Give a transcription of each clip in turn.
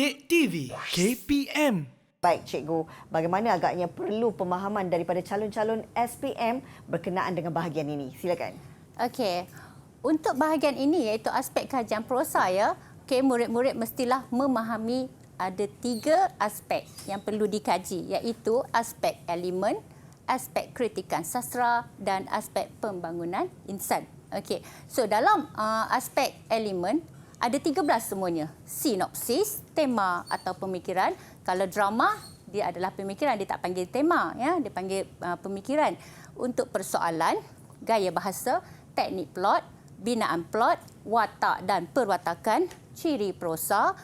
Didik TV KPM. Baik, Cikgu. Bagaimana agaknya perlu pemahaman daripada calon-calon SPM berkenaan dengan bahagian ini? Silakan. Okey. Untuk bahagian ini iaitu aspek kajian prosa ya. Okey, murid-murid mestilah memahami ada 3 aspek yang perlu dikaji iaitu aspek elemen, aspek kritikan sastra dan aspek pembangunan insan. Okey. So dalam aspek elemen ada 13 semuanya. Sinopsis, tema atau pemikiran. Kalau drama, dia adalah pemikiran. Dia tak panggil tema, ya. Dia panggil pemikiran. Untuk persoalan, gaya bahasa, teknik plot, binaan plot, watak dan perwatakan, ciri prosa,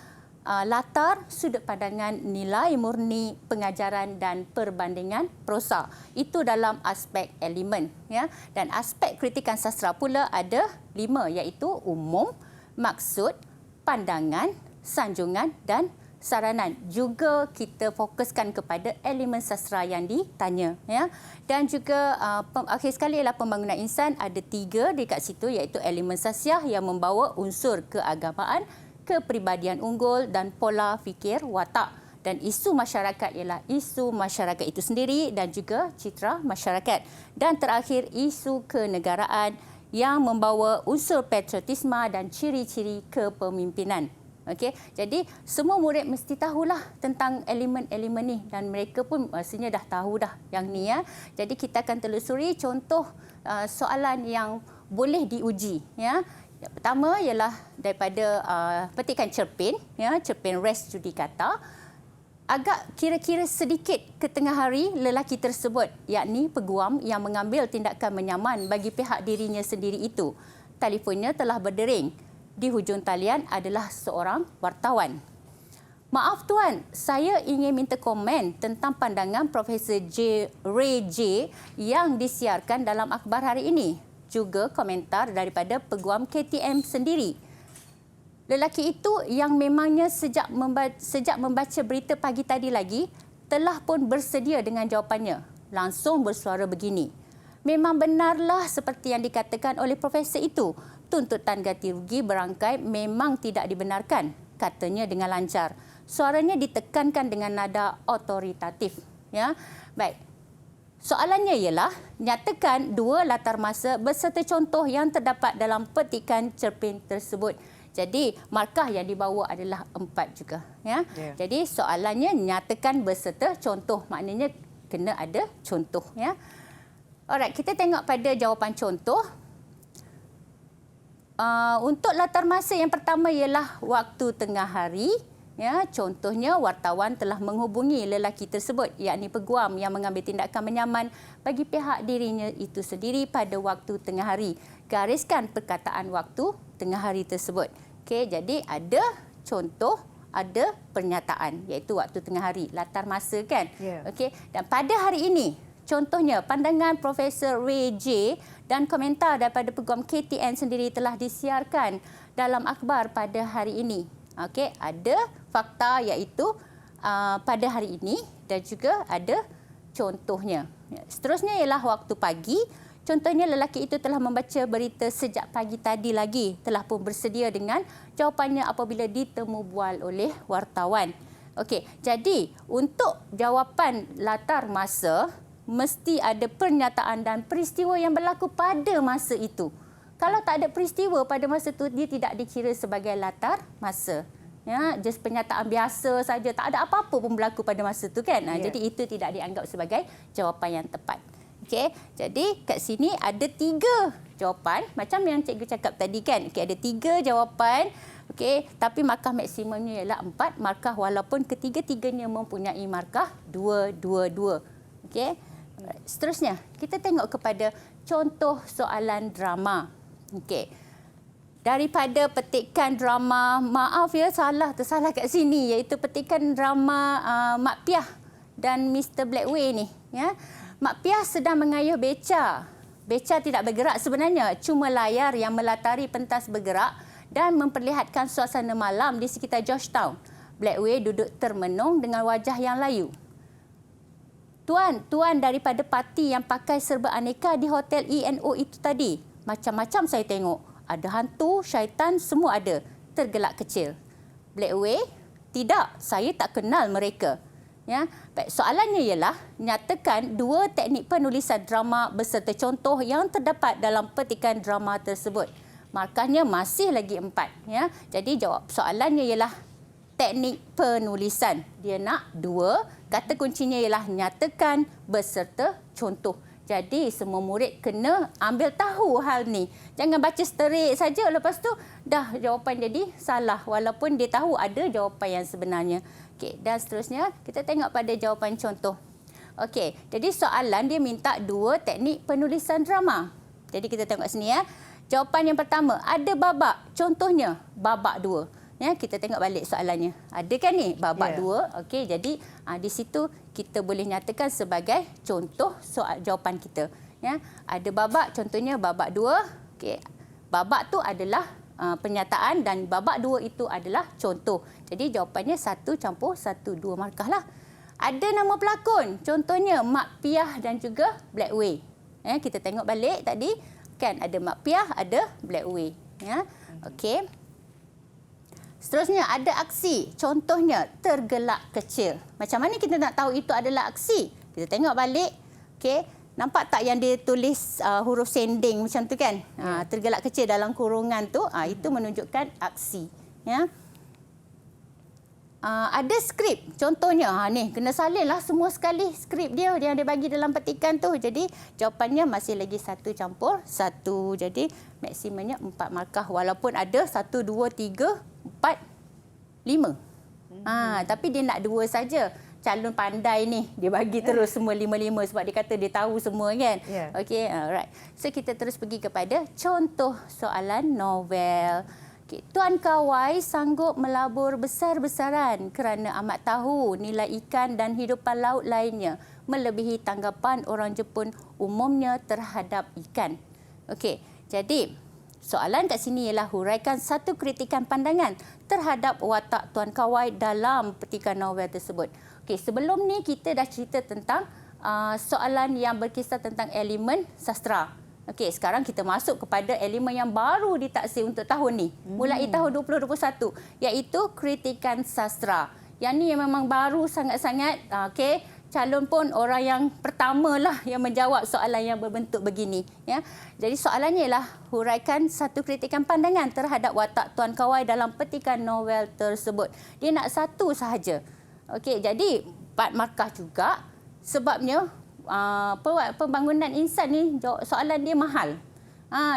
latar, sudut pandangan, nilai murni, pengajaran dan perbandingan prosa. Itu dalam aspek elemen. Ya. Dan aspek kritikan sastra pula ada 5 iaitu umum, maksud, pandangan, sanjungan dan saranan. Juga kita fokuskan kepada elemen sastra yang ditanya. Ya. Dan juga akhir sekali ialah pembangunan insan ada 3 dekat situ iaitu elemen sasiah yang membawa unsur keagamaan, kepribadian unggul dan pola fikir watak. Dan isu masyarakat ialah isu masyarakat itu sendiri dan juga citra masyarakat. Dan terakhir isu kenegaraan yang membawa unsur patriotisme dan ciri-ciri kepemimpinan. Okey, jadi semua murid mesti tahulah tentang elemen-elemen ni dan mereka pun rasanya dah tahu dah yang ni ya. Jadi kita akan telusuri contoh soalan yang boleh diuji ya. Yang pertama ialah daripada petikan cerpen ya, cerpen res judicata. Agak kira-kira sedikit ke tengah hari lelaki tersebut, yakni peguam yang mengambil tindakan menyaman bagi pihak dirinya sendiri itu. Telefonnya telah berdering. Di hujung talian adalah seorang wartawan. Maaf tuan, saya ingin minta komen tentang pandangan Profesor Ray J yang disiarkan dalam akhbar hari ini. Juga komentar daripada peguam KTM sendiri. Lelaki itu yang memangnya sejak membaca berita pagi tadi lagi telah pun bersedia dengan jawapannya. Langsung bersuara begini. Memang benarlah seperti yang dikatakan oleh profesor itu. Tuntutan ganti rugi berangkai memang tidak dibenarkan, katanya dengan lancar. Suaranya ditekankan dengan nada otoritatif. Ya, baik. Soalannya ialah, nyatakan 2 latar masa beserta contoh yang terdapat dalam petikan cerpen tersebut. Jadi, markah yang dibawa adalah 4 juga. Ya. Jadi, soalannya nyatakan beserta contoh. Maknanya, kena ada contoh. Ya. Alright, kita tengok pada jawapan contoh. Untuk latar masa yang pertama ialah waktu tengah hari. Ya, contohnya, wartawan telah menghubungi lelaki tersebut, yakni peguam yang mengambil tindakan menyaman bagi pihak dirinya itu sendiri pada waktu tengah hari. Gariskan perkataan waktu tengah hari tersebut. Okey, jadi ada contoh, ada pernyataan iaitu waktu tengah hari, latar masa kan. Okey, dan pada hari ini contohnya pandangan Profesor Ray J dan komentar daripada peguam KTN sendiri telah disiarkan dalam akhbar pada hari ini. Okey, ada fakta iaitu pada hari ini dan juga ada contohnya. Seterusnya ialah waktu pagi. Contohnya, lelaki itu telah membaca berita sejak pagi tadi lagi. Telah pun bersedia dengan jawapannya apabila ditemu bual oleh wartawan. Okey, jadi untuk jawapan latar masa, mesti ada pernyataan dan peristiwa yang berlaku pada masa itu. Kalau tak ada peristiwa pada masa itu, dia tidak dikira sebagai latar masa. Ya, just pernyataan biasa saja, tak ada apa-apa pun berlaku pada masa itu kan. Jadi itu tidak dianggap sebagai jawapan yang tepat. Okey, jadi kat sini ada 3 jawapan macam yang cikgu cakap tadi kan. Okey, ada 3 jawapan. Okey, tapi markah maksimumnya ialah 4 markah walaupun ketiga-tiganya mempunyai markah 2-2-2. Okey. Seterusnya, kita tengok kepada contoh soalan drama. Okey. Daripada petikan drama, maaf ya tersalah kat sini iaitu petikan drama Mak Piah dan Mr. Blackway ni, ya. Mak Piah sedang mengayuh beca. Beca tidak bergerak sebenarnya, cuma layar yang melatari pentas bergerak dan memperlihatkan suasana malam di sekitar Georgetown. Blackway duduk termenung dengan wajah yang layu. Tuan daripada parti yang pakai serba aneka di Hotel ENO itu tadi. Macam-macam saya tengok. Ada hantu, syaitan, semua ada. Tergelak kecil. Blackway Tidak, saya tak kenal mereka. Ya, baik, soalannya ialah nyatakan 2 teknik penulisan drama beserta contoh yang terdapat dalam petikan drama tersebut. Markahnya masih lagi 4. Ya, jadi jawab soalannya ialah teknik penulisan. Dia nak 2. Kata kuncinya ialah nyatakan beserta contoh. Jadi semua murid kena ambil tahu hal ni. Jangan baca straight saja lepas tu dah jawapan jadi salah walaupun dia tahu ada jawapan yang sebenarnya. Okey, dan seterusnya kita tengok pada jawapan contoh. Okey, jadi soalan dia minta 2 teknik penulisan drama. Jadi kita tengok sini ya. Jawapan yang pertama, ada babak. Contohnya babak 2. Ya, kita tengok balik soalannya. Ada kan ni babak 2? Okey, jadi di situ kita boleh nyatakan sebagai contoh soal jawapan kita. Ya, ada babak, contohnya babak 2. Okey, babak tu adalah pernyataan dan babak 2 itu adalah contoh. Jadi jawapannya 1 campur 1, 2 markah lah. Ada nama pelakon, contohnya Mak Piah dan juga Blackway. Ya, kita tengok balik tadi kan ada Mak Piah, ada Blackway. Ya, okey. Seterusnya ada aksi, contohnya tergelak kecil. Macam mana kita nak tahu itu adalah aksi? Kita tengok balik. Okey. Nampak tak yang dia tulis huruf sending macam tu kan? Tergelak kecil dalam kurungan tu, itu menunjukkan aksi. Ya. Ada skrip, contohnya ni kena salinlah semua sekali skrip dia yang dia bagi dalam petikan tu. Jadi jawapannya masih lagi 1 campur 1. Jadi maksimumnya 4 markah walaupun ada 1, 2, 3, 4, 5. Tapi dia nak 2 saja. Calon pandai ni dia bagi terus semua 5-5 sebab dia kata dia tahu semua kan. Okey, alright. So kita terus pergi kepada contoh soalan novel. Okay. Tuan Kawai sanggup melabur besar-besaran kerana amat tahu nilai ikan dan hidupan laut lainnya melebihi tanggapan orang Jepun umumnya terhadap ikan. Okey, jadi soalan kat sini ialah huraikan satu kritikan pandangan terhadap watak Tuan Kawai dalam petikan novel tersebut. Okey, sebelum ni kita dah cerita tentang soalan yang berkisar tentang elemen sastra. Okey, sekarang kita masuk kepada elemen yang baru ditaksir untuk tahun ni. Mulai tahun 2021, iaitu kritikan sastra. Yang ni yang memang baru sangat-sangat. Okey, calon pun orang yang pertamalah yang menjawab soalan yang berbentuk begini. Ya. Jadi soalannya ialah huraikan satu kritikan pandangan terhadap watak Tuan Kawai dalam petikan novel tersebut. Dia nak 1 sahaja. Okey, jadi 4 markah juga sebabnya pembangunan insan ni soalan dia mahal.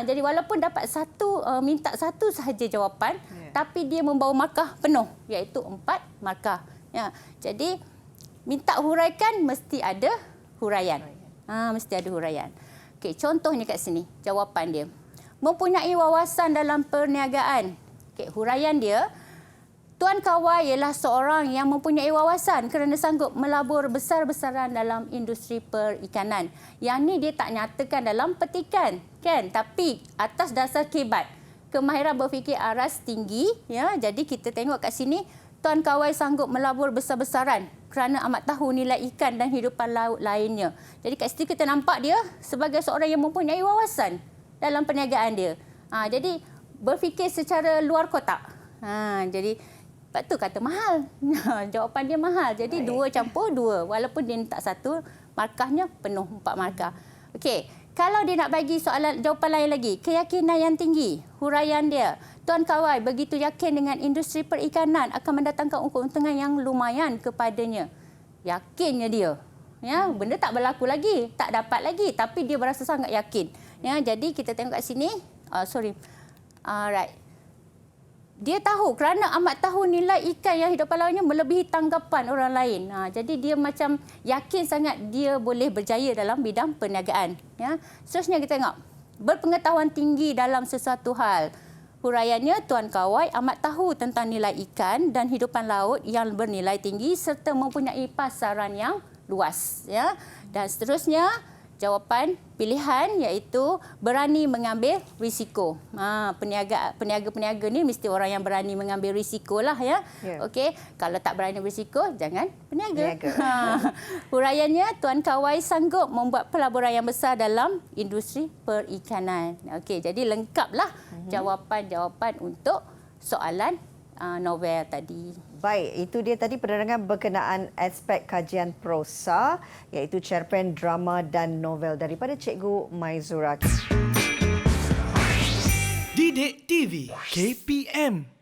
Jadi walaupun dapat 1, minta 1 sahaja jawapan, tapi dia membawa markah penuh iaitu 4 markah. Ya. Jadi minta huraikan mesti ada huraian. Mesti ada huraian. Okey, contohnya kat sini jawapan dia. Mempunyai wawasan dalam perniagaan. Okey, huraian dia, Tuan Kawai ialah seorang yang mempunyai wawasan kerana sanggup melabur besar-besaran dalam industri perikanan. Yang ni dia tak nyatakan dalam petikan, kan? Tapi atas dasar kibat, kemahiran berfikir aras tinggi, ya. Jadi kita tengok kat sini, Tuan Kawai sanggup melabur besar-besaran kerana amat tahu nilai ikan dan hidupan laut lainnya. Jadi kat situ kita nampak dia sebagai seorang yang mempunyai wawasan dalam perniagaan dia. Jadi berfikir secara luar kotak. Jadi lepas tu kata mahal. Jawapan dia mahal. Jadi 2 campur 2. Walaupun dia tak 1, markahnya penuh 4 markah. Okey, kalau dia nak bagi soalan jawapan lain lagi, keyakinan yang tinggi, huraian dia. Tuan Kawai begitu yakin dengan industri perikanan akan mendatangkan keuntungan yang lumayan kepadanya. Yakinnya dia. Ya, benda tak berlaku lagi, tak dapat lagi, tapi dia berasa sangat yakin. Ya, jadi kita tengok kat sini. Alright. Dia tahu kerana amat tahu nilai ikan yang hidup lautnya melebihi tanggapan orang lain. Jadi dia macam yakin sangat dia boleh berjaya dalam bidang perniagaan. Ya. Seterusnya kita tengok. Berpengetahuan tinggi dalam sesuatu hal. Huraiannya, Tuan Kawai amat tahu tentang nilai ikan dan hidupan laut yang bernilai tinggi serta mempunyai pasaran yang luas. Ya. Dan seterusnya, jawapan pilihan iaitu berani mengambil risiko. Peniaga-peniaga ni mesti orang yang berani mengambil risiko lah ya. Okey, kalau tak berani berisiko jangan peniaga. Huraiannya, Tuan Kawai sanggup membuat pelaburan yang besar dalam industri perikanan. Okey, jadi lengkaplah jawapan-jawapan untuk soalan novel tadi. Baik, itu dia tadi penerangan berkenaan aspek kajian prosa iaitu cerpen drama dan novel daripada Cikgu Maizura. Didik TV KPM